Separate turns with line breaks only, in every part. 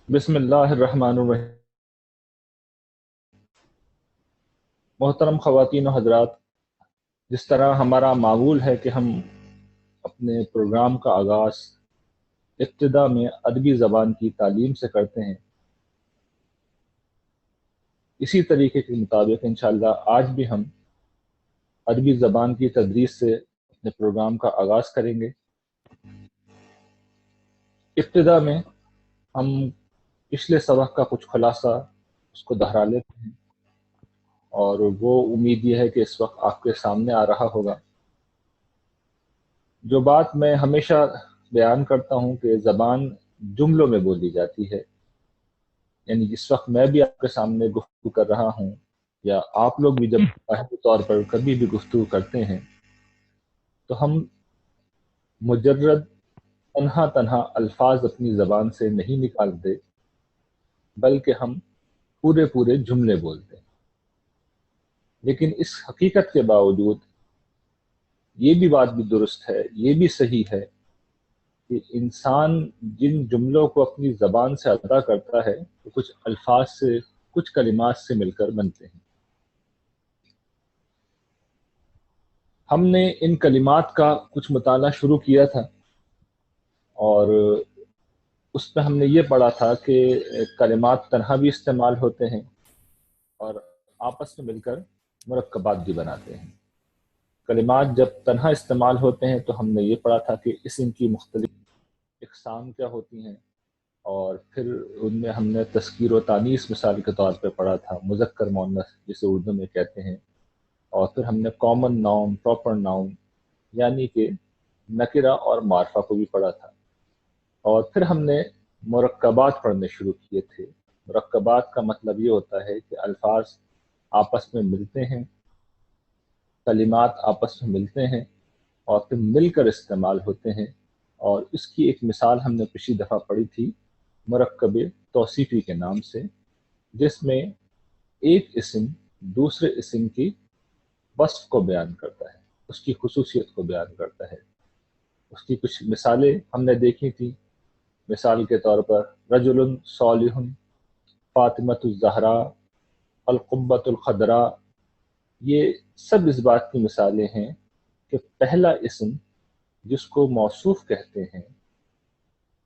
بسم اللہ الرحمن الرحیم۔ محترم خواتین و حضرات، جس طرح ہمارا معمول ہے کہ ہم اپنے پروگرام کا آغاز ابتدا میں ادبی زبان کی تعلیم سے کرتے ہیں، اسی طریقے کے مطابق انشاءاللہ آج بھی ہم عربی زبان کی تدریس سے اپنے پروگرام کا آغاز کریں گے۔ ابتدا میں ہم پچھلے سبق کا کچھ خلاصہ اس کو دہرا لیتے ہیں، اور وہ امید یہ ہے کہ اس وقت آپ کے سامنے آ رہا ہوگا۔ جو بات میں ہمیشہ بیان کرتا ہوں کہ زبان جملوں میں بولی جاتی ہے، یعنی جس وقت میں بھی آپ کے سامنے گفتگو کر رہا ہوں یا آپ لوگ بھی جب ظاہری طور پر کبھی بھی گفتگو کرتے ہیں تو ہم مجرد تنہا الفاظ اپنی زبان سے نہیں نکالتے، بلکہ ہم پورے جملے بولتے ہیں۔ لیکن اس حقیقت کے باوجود یہ بھی بات بھی درست ہے، یہ بھی صحیح ہے کہ انسان جن جملوں کو اپنی زبان سے ادا کرتا ہے وہ کچھ الفاظ سے، کچھ کلمات سے مل کر بنتے ہیں۔ ہم نے ان کلمات کا کچھ مطالعہ شروع کیا تھا، اور اس میں ہم نے یہ پڑھا تھا کہ کلمات تنہا بھی استعمال ہوتے ہیں اور آپس میں مل کر مرکبات بھی بناتے ہیں۔ کلمات جب تنہا استعمال ہوتے ہیں تو ہم نے یہ پڑھا تھا کہ اسم کی مختلف اقسام کیا ہوتی ہیں، اور پھر ان میں ہم نے تذکیر و تانیث مثال کے طور پہ پڑھا تھا، مذکر مؤنث جسے اردو میں کہتے ہیں، اور پھر ہم نے کامن ناؤن، پراپر ناؤن یعنی کہ نکرہ اور معرفہ کو بھی پڑھا تھا، اور پھر ہم نے مرکبات پڑھنے شروع کیے تھے۔ مرکبات کا مطلب یہ ہوتا ہے کہ الفاظ آپس میں ملتے ہیں، کلمات آپس میں ملتے ہیں اور پھر مل کر استعمال ہوتے ہیں، اور اس کی ایک مثال ہم نے پچھلی دفعہ پڑھی تھی مرکب توصیفی کے نام سے، جس میں ایک اسم دوسرے اسم کی وصف کو بیان کرتا ہے، اس کی خصوصیت کو بیان کرتا ہے۔ اس کی کچھ مثالیں ہم نے دیکھی تھی، مثال کے طور پر رجل صالح، فاطمۃ الزہراء، القبۃ الخضراء۔ یہ سب اس بات کی مثالیں ہیں کہ پہلا اسم جس کو موصوف کہتے ہیں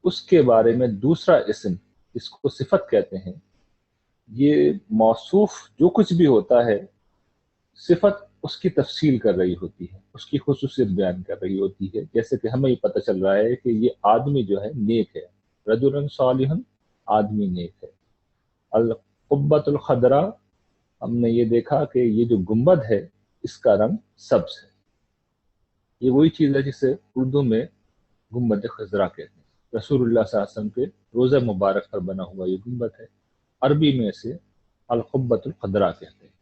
اس کے بارے میں دوسرا اسم جس کو صفت کہتے ہیں، یہ موصوف جو کچھ بھی ہوتا ہے صفت اس کی تفصیل کر رہی ہوتی ہے، اس کی خصوصیت بیان کر رہی ہوتی ہے۔ جیسے کہ ہمیں یہ پتہ چل رہا ہے کہ یہ آدمی جو ہے نیک ہے، رجل صالح، آدمی نیک ہے۔ القبۃ الخضراء، ہم نے یہ دیکھا کہ یہ جو گنبد ہے اس کا رنگ سبز ہے۔ یہ وہی چیز ہے جسے اردو میں گنبد خضرا کہتے ہیں، رسول اللہ صلی اللہ علیہ وسلم کے روزہ مبارک پر بنا ہوا یہ گنبد ہے، عربی میں اسے القبۃ الخضرا کہتے ہیں۔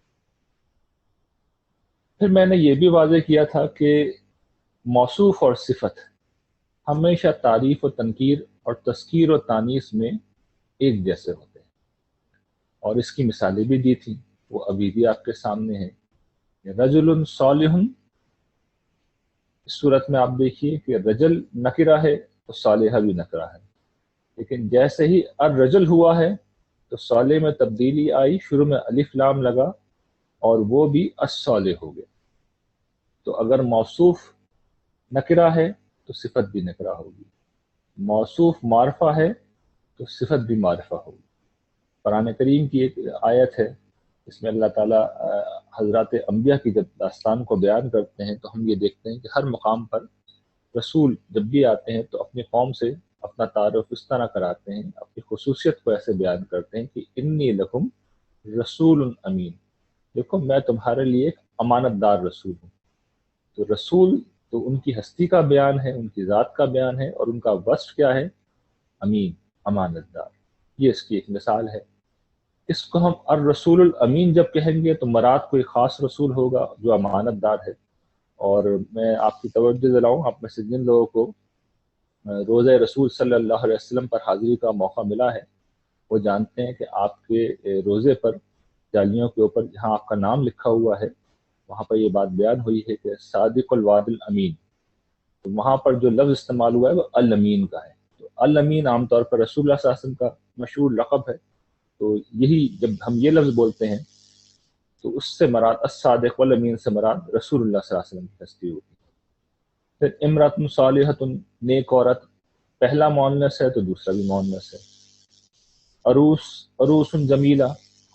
پھر میں نے یہ بھی واضح کیا تھا کہ موصوف اور صفت ہمیشہ تعریف و تنکیر اور تذکیر و تانیث میں ایک جیسے ہوتے ہیں، اور اس کی مثالیں بھی دی تھیں، وہ ابھی بھی آپ کے سامنے ہیں۔ رجل صالح، اس صورت میں آپ دیکھیے کہ رجل نکرہ ہے تو صالحہ بھی نکرہ ہے، لیکن جیسے ہی الرجل ہوا ہے تو صالح میں تبدیلی آئی، شروع میں الف لام لگا اور وہ بھی الصالح ہو گئے۔ تو اگر موصوف نکرہ ہے تو صفت بھی نکرہ ہوگی، موصوف معرفہ ہے تو صفت بھی معرفہ ہوگی۔ قرآن کریم کی ایک آیت ہے، اس میں اللہ تعالیٰ حضرات انبیاء کی جب داستان کو بیان کرتے ہیں تو ہم یہ دیکھتے ہیں کہ ہر مقام پر رسول جب بھی آتے ہیں تو اپنی قوم سے اپنا تعارف اس طرح کراتے ہیں، اپنی خصوصیت کو ایسے بیان کرتے ہیں کہ انی لکم رسول امین، دیکھو میں تمہارے لیے ایک امانت دار رسول ہوں۔ تو رسول تو ان کی ہستی کا بیان ہے، ان کی ذات کا بیان ہے، اور ان کا وصف کیا ہے؟ امین، امانت دار۔ یہ اس کی ایک مثال ہے۔ اس کو ہم الرسول الامین جب کہیں گے تو مراد کوئی خاص رسول ہوگا جو امانت دار ہے۔ اور میں آپ کی توجہ دلاؤں، آپ میں سے جن لوگوں کو روزہ رسول صلی اللہ علیہ وسلم پر حاضری کا موقع ملا ہے وہ جانتے ہیں کہ آپ کے روزے پر جالیوں کے اوپر جہاں آپ کا نام لکھا ہوا ہے وہاں پر یہ بات بیان ہوئی ہے کہ صادق الوعد الامین، تو وہاں پر جو لفظ استعمال ہوا ہے وہ الامین کا ہے۔ تو تو الامین عام طور پر رسول اللہ صلی اللہ علیہ وسلم کا مشہور لقب ہے، تو یہی جب ہم یہ لفظ بولتے ہیں تو اس سے مراد الصادق والامین سے مراد رسول اللہ صلی اللہ علیہ وسلم کی ہستی ہوتی ہے۔ پھر امرات صالحۃ، نیک عورت، پہلا مؤنث ہے تو دوسرا بھی مؤنث ہے۔ عروس جمیلہ،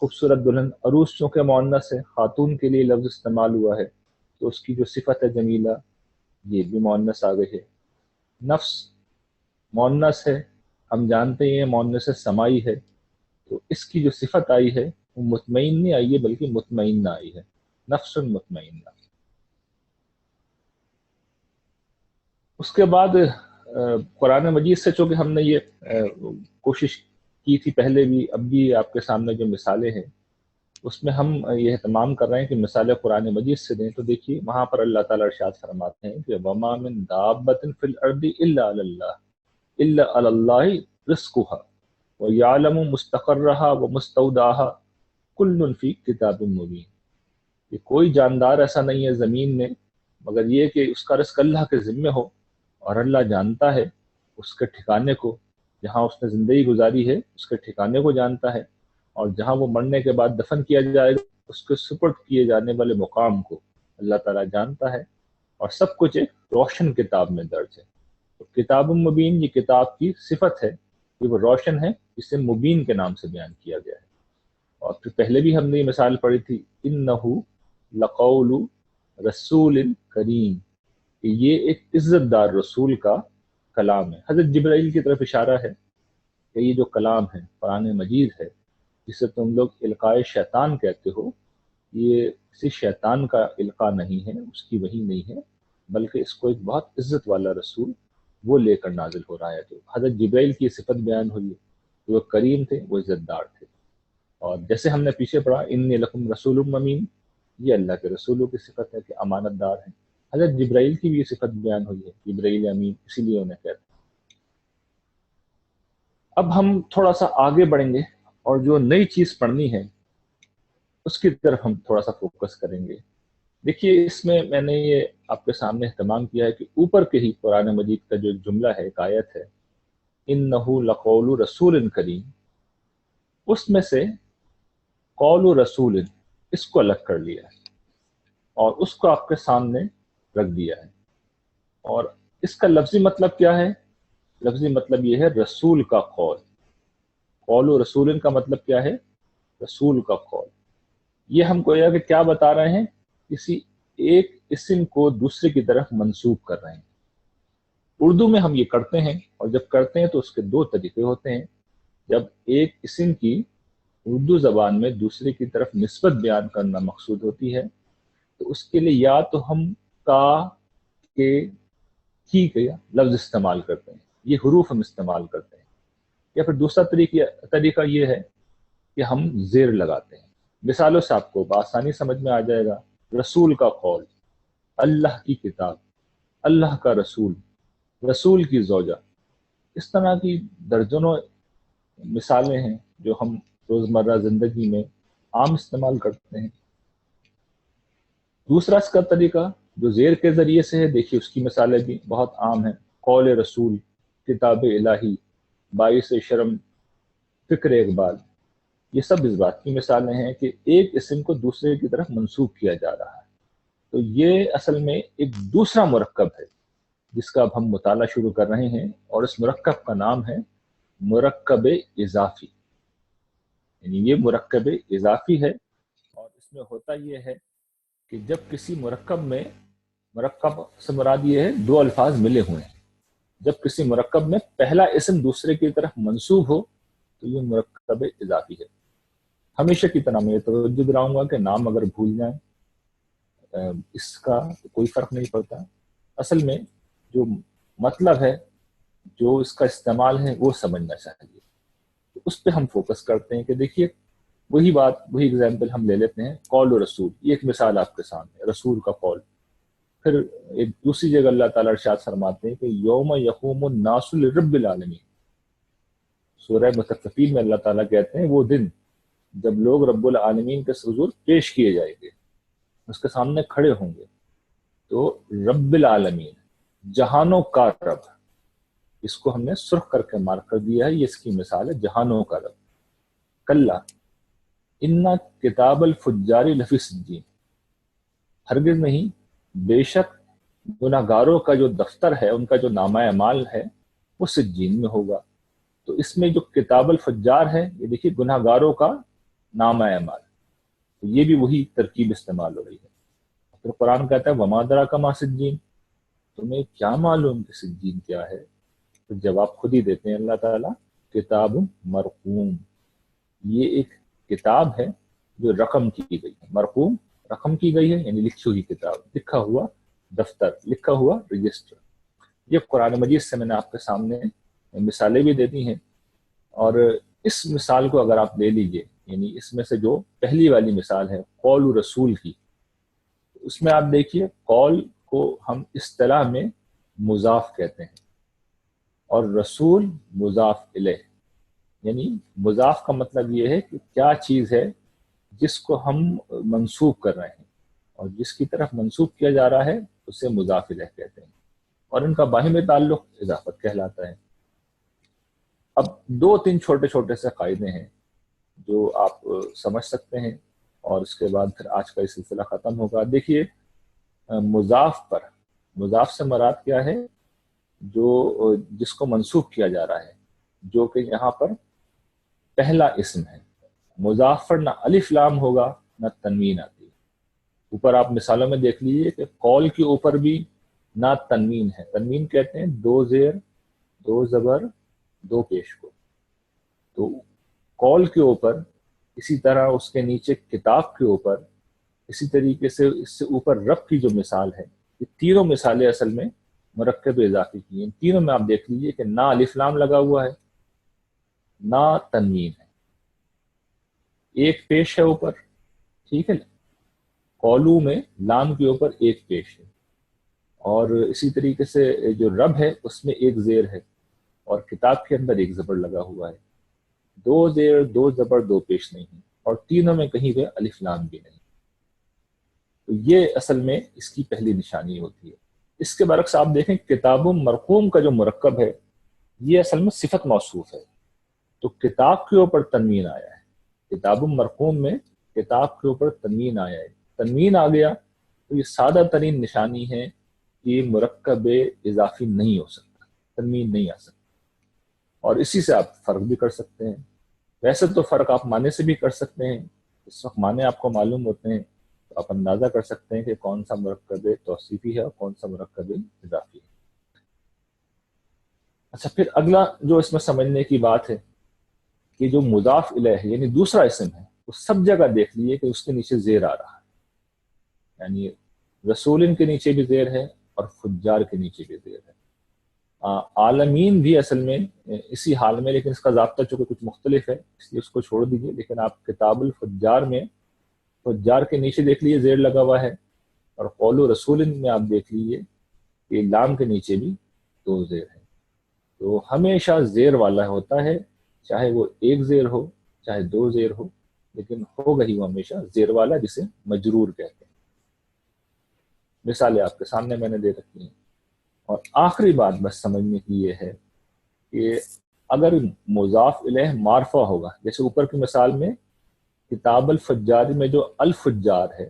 خوبصورت دلہن، عروس چونکہ مؤنث ہے، خاتون کے لیے لفظ استعمال ہوا ہے تو اس کی جو صفت ہے جمیلہ یہ بھی مؤنث آ گئی ہے۔ نفس مؤنث ہے، ہم جانتے ہیں مؤنث سمائی ہے، تو اس کی جو صفت آئی ہے وہ مطمئن نہیں آئی ہے بلکہ مطمئنہ آئی ہے، نفس مطمئنہ۔ اس کے بعد قرآن مجید سے چونکہ ہم نے یہ کوشش کی تھی پہلے بھی، اب بھی آپ کے سامنے جو مثالیں ہیں اس میں ہم یہ اہتمام کر رہے ہیں کہ مثالیں قرآن مجید سے دیں، تو دیکھیے وہاں پر اللہ تعالیٰ ارشاد فرماتے ہیں کہ وَمَا مِن دَابَّةٍ فِي الْأَرْضِ إِلَّا عَلَى اللَّهِ رِزْقُهَا وَيَعْلَمُ مُسْتَقَرَّهَا وَمُسْتَوْدَعَهَا كُلٌّ فِي كِتَابٍ مُبِينٍ، کہ کوئی جاندار ایسا نہیں ہے زمین میں مگر یہ کہ اس کا رزق اللہ کے ذمے ہو، اور اللہ جانتا ہے اس کے ٹھکانے کو، جہاں اس نے زندگی گزاری ہے اس کے ٹھکانے کو جانتا ہے، اور جہاں وہ مرنے کے بعد دفن کیا جائے گا اس کے سپرد کیے جانے والے مقام کو اللہ تعالیٰ جانتا ہے، اور سب کچھ ایک روشن کتاب میں درج ہے۔ تو کتاب مبین یہ کتاب کی صفت ہے کہ وہ روشن ہے، جسے مبین کے نام سے بیان کیا گیا ہے۔ اور پھر پہلے بھی ہم نے یہ مثال پڑھی تھی انہو لقول رسول کریم، کہ یہ ایک عزت دار رسول کا کلام ہے۔ حضرت جبرائیل کی طرف اشارہ ہے کہ یہ جو کلام ہے قرآن مجید ہے جسے تم لوگ القائے شیطان کہتے ہو، یہ کسی شیطان کا القاء نہیں ہے، اس کی وحی نہیں ہے، بلکہ اس کو ایک بہت عزت والا رسول وہ لے کر نازل ہو رہا ہے۔ تو حضرت جبرائیل کی صفت بیان ہوئی ہے، وہ کریم تھے، وہ عزت دار تھے۔ اور جیسے ہم نے پیچھے پڑھا انی لکم رسول امین، یہ اللہ کے رسولوں کی صفت ہے کہ امانت دار ہیں۔ حضرت جبرائیل کی بھی یہ صفت بیان ہوئی ہے، جبرائیل امین، اسی لیے انہیں کہتے ہیں۔ اب ہم تھوڑا سا آگے بڑھیں گے اور جو نئی چیز پڑھنی ہے اس کی طرف ہم تھوڑا سا فوکس کریں گے۔ دیکھیے اس میں میں نے یہ آپ کے سامنے اہتمام کیا ہے کہ اوپر کے ہی قرآن مجید کا جو ایک جملہ ہے، ایک آیت ہے انہو لقول رسول کریم، اس میں سے قول رسول اس کو الگ کر لیا ہے اور اس کو آپ کے سامنے رکھ دیا ہے۔ اور اس کا لفظی مطلب کیا ہے؟ لفظی مطلب یہ ہے رسول کا قول۔ قول و رسول کا مطلب کیا ہے؟ رسول کا قول۔ یہ ہم کو کہ کیا بتا رہے ہیں؟ کسی ایک اسم کو دوسرے کی طرف منسوب کر رہے ہیں۔ اردو میں ہم یہ کرتے ہیں، اور جب کرتے ہیں تو اس کے دو طریقے ہوتے ہیں۔ جب ایک اسم کی اردو زبان میں دوسرے کی طرف نسبت بیان کرنا مقصود ہوتی ہے تو اس کے لیے یا تو ہم کا، کے، کی کا لفظ استعمال کرتے ہیں، یہ حروف ہم استعمال کرتے ہیں، یا پھر دوسرا طریقہ یہ ہے کہ ہم زیر لگاتے ہیں۔ مثالوں سے آپ کو بآسانی سمجھ میں آ جائے گا۔ رسول کا قول، اللہ کی کتاب، اللہ کا رسول، رسول کی زوجہ، اس طرح کی درجنوں مثالیں ہیں جو ہم روزمرہ زندگی میں عام استعمال کرتے ہیں۔ دوسرا اس کا طریقہ جو زیر کے ذریعے سے ہے، دیکھیے اس کی مثالیں بھی بہت عام ہیں۔ قول رسول، کتاب الہی، باعث شرم، فکر اقبال، یہ سب اس بات کی مثالیں ہیں کہ ایک اسم کو دوسرے کی طرف منسوب کیا جا رہا ہے۔ تو یہ اصل میں ایک دوسرا مرکب ہے جس کا اب ہم مطالعہ شروع کر رہے ہیں، اور اس مرکب کا نام ہے مرکب اضافی۔ یعنی یہ مرکب اضافی ہے، اور اس میں ہوتا یہ ہے کہ جب کسی مرکب میں، مرکب سے مراد یہ ہے دو الفاظ ملے ہوئے ہیں، جب کسی مرکب میں پہلا اسم دوسرے کی طرف منسوب ہو تو یہ مرکب اضافی ہے۔ ہمیشہ کی طرح میں یہ توجہ دلاؤں گا کہ نام اگر بھول جائیں اس کا کوئی فرق نہیں پڑتا، اصل میں جو مطلب ہے، جو اس کا استعمال ہے وہ سمجھنا چاہیے۔ تو اس پہ ہم فوکس کرتے ہیں کہ دیکھیے وہی بات، وہی اگزامپل ہم لے لیتے ہیں، قول و رسول، یہ ایک مثال آپ کے سامنے، رسول کا قول۔ پھر ایک دوسری جگہ اللہ تعالیٰ ارشاد فرماتے ہیں کہ یوم یقوم الناس لرب العالمین، سورہ مطففین میں اللہ تعالیٰ کہتے ہیں وہ دن جب لوگ رب العالمین کے حضور پیش کیے جائیں گے، اس کے سامنے کھڑے ہوں گے۔ تو رب العالمین، جہانوں کا رب، اس کو ہم نے سرخ کر کے مارک کر دیا ہے، یہ اس کی مثال ہے جہانوں کا رب. کلا انا کتاب الفجار لفی سجین، ہرگز نہیں، بے شک گناہ گاروں کا جو دفتر ہے، ان کا جو نامہ اعمال ہے وہ سجین میں ہوگا. تو اس میں جو کتاب الفجار ہے، یہ دیکھیے گناہ گاروں کا نامہ اعمال، یہ بھی وہی ترکیب استعمال ہو رہی ہے. پھر قرآن کہتا ہے وما ادراک ما سجین، تمہیں کیا معلوم کہ سجین کیا ہے؟ تو جواب خود ہی دیتے ہیں اللہ تعالیٰ، کتاب مرقوم، یہ ایک کتاب ہے جو رقم کی گئی ہے. مرقوم رقم کی گئی ہے یعنی لکھی ہوئی کتاب، لکھا ہوا دفتر، لکھا ہوا رجسٹر. یہ قرآن مجید سے میں نے آپ کے سامنے مثالیں بھی دے دی ہیں. اور اس مثال کو اگر آپ لے لیجئے، یعنی اس میں سے جو پہلی والی مثال ہے قول رسول کی، اس میں آپ دیکھیے قول کو ہم اصطلاح میں مضاف کہتے ہیں اور رسول مضاف الیہ. یعنی مضاف کا مطلب یہ ہے کہ کیا چیز ہے جس کو ہم منسوب کر رہے ہیں، اور جس کی طرف منسوب کیا جا رہا ہے اسے مضاف الیہ کہتے ہیں، اور ان کا باہمی تعلق اضافت کہلاتا ہے. اب دو تین چھوٹے چھوٹے سے قاعدے ہیں جو آپ سمجھ سکتے ہیں، اور اس کے بعد پھر آج کا یہ سلسلہ ختم ہوگا. دیکھیے مضاف پر، مضاف سے مراد کیا ہے؟ جو جس کو منسوب کیا جا رہا ہے، جو کہ یہاں پر پہلا اسم ہے. مضاف پر نہ الف لام ہوگا نہ تنوین آتی ہے. اوپر آپ مثالوں میں دیکھ لیجیے کہ قول کے اوپر بھی نہ تنوین ہے. تنوین کہتے ہیں دو زیر دو زبر دو پیش کو. تو قول کے اوپر، اسی طرح اس کے نیچے کتاب کے اوپر، اسی طریقے سے اس سے اوپر رب کی جو مثال ہے، یہ تینوں مثالیں اصل میں مرکب اضافی کی ہیں. تینوں میں آپ دیکھ لیجیے کہ نہ الف لام لگا ہوا ہے، نہ تنوین ہے، ایک پیش ہے اوپر، ٹھیک ہے نا. قولو میں لام کے اوپر ایک پیش ہے، اور اسی طریقے سے جو رب ہے اس میں ایک زیر ہے، اور کتاب کے اندر ایک زبر لگا ہوا ہے. دو زیر دو زبر دو پیش نہیں ہے، اور تینوں میں کہیں پہ الف لام بھی نہیں. تو یہ اصل میں اس کی پہلی نشانی ہوتی ہے. اس کے برعکس آپ دیکھیں کتاب مرقوم کا جو مرکب ہے یہ اصل میں صفت موصوف ہے. تو کتاب کے اوپر تنوین آیا ہے، کتاب مرقوم میں کتاب کے اوپر تنوین آیا ہے. تنوین آ گیا تو یہ سادہ ترین نشانی ہے کہ یہ مرکب اضافی نہیں ہو سکتا، تنوین نہیں آ سکتا. اور اسی سے آپ فرق بھی کر سکتے ہیں. ویسے تو فرق آپ معنی سے بھی کر سکتے ہیں، اس وقت معنی آپ کو معلوم ہوتے ہیں تو آپ اندازہ کر سکتے ہیں کہ کون سا مرکب توصیفی ہے اور کون سا مرکب اضافی ہے. اچھا، پھر اگلا جو اس میں سمجھنے کی بات ہے کہ جو مضاف الیہ ہے یعنی دوسرا اسم ہے، وہ سب جگہ دیکھ لیجیے کہ اس کے نیچے زیر آ رہا ہے. یعنی رسول کے نیچے بھی زیر ہے اور فجار کے نیچے بھی زیر ہے. عالمین بھی اصل میں اسی حال میں، لیکن اس کا ضابطہ چونکہ کچھ مختلف ہے اس لیے اس کو چھوڑ دیجیے. لیکن آپ کتاب الفجار میں فجار کے نیچے دیکھ لیجیے زیر لگا ہوا ہے، اور قول و رسول میں آپ دیکھ لیجیے کہ لام کے نیچے بھی دو زیر ہے. تو ہمیشہ زیر والا ہوتا ہے، چاہے وہ ایک زیر ہو چاہے دو زیر ہو، لیکن ہوگا ہی وہ ہمیشہ زیر والا، جسے مجرور کہتے ہیں. مثالیں آپ کے سامنے میں نے دے رکھی ہیں. اور آخری بات بس سمجھنے کی یہ ہے کہ اگر مضاف الیہ معرفہ ہوگا، جیسے اوپر کی مثال میں کتاب الفجار میں جو الفجار ہے،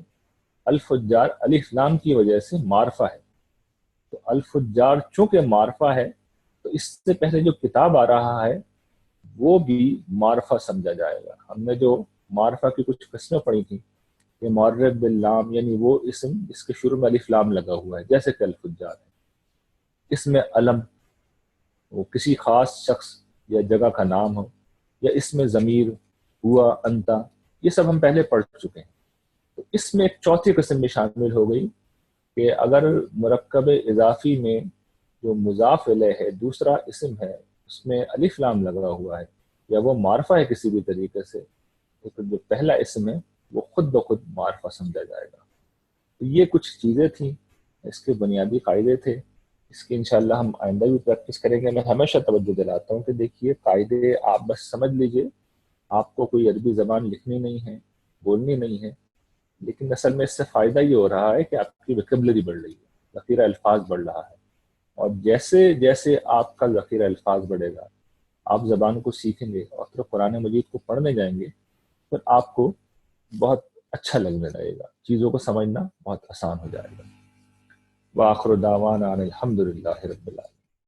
الفجار الف لام کی وجہ سے معرفہ ہے. تو الفجار چونکہ معرفہ ہے تو اس سے پہلے جو کتاب آ رہا ہے وہ بھی معرفہ سمجھا جائے گا. ہم نے جو معرفہ کی کچھ قسمیں پڑھی تھیں کہ معرف باللام، یعنی وہ اسم جس کے شروع میں الف لام لگا ہوا ہے، جیسے کہ الفجار ہے. اس میں علم وہ کسی خاص شخص یا جگہ کا نام ہو، یا اس میں ضمیر ہوا انتا، یہ سب ہم پہلے پڑھ چکے ہیں. تو اس میں ایک چوتھی قسم بھی شامل ہو گئی کہ اگر مرکب اضافی میں جو مضاف الیہ ہے، دوسرا اسم ہے، اس میں الف لام لگا ہوا ہے یا وہ معرفہ ہے کسی بھی طریقے سے، تو جو پہلا اسم ہے وہ خود بخود معرفہ سمجھا جائے گا. تو یہ کچھ چیزیں تھیں، اس کے بنیادی قاعدے تھے. اس کی انشاءاللہ ہم آئندہ بھی پریکٹس کریں گے. میں ہمیشہ توجہ دلاتا ہوں کہ دیکھیے قاعدے آپ بس سمجھ لیجئے، آپ کو کوئی عربی زبان لکھنی نہیں ہے، بولنی نہیں ہے، لیکن اصل میں اس سے فائدہ یہ ہو رہا ہے کہ آپ کی ویکیبلری بڑھ رہی ہے، ذخیرہ الفاظ بڑھ رہا ہے. اور جیسے جیسے آپ کا ذخیرہ الفاظ بڑھے گا، آپ زبان کو سیکھیں گے اور پھر قرآن مجید کو پڑھنے جائیں گے، پھر آپ کو بہت اچھا لگنے لگے گا، چیزوں کو سمجھنا بہت آسان ہو جائے گا۔ وآخر دعوانا ان الحمد للہ رب العالمین۔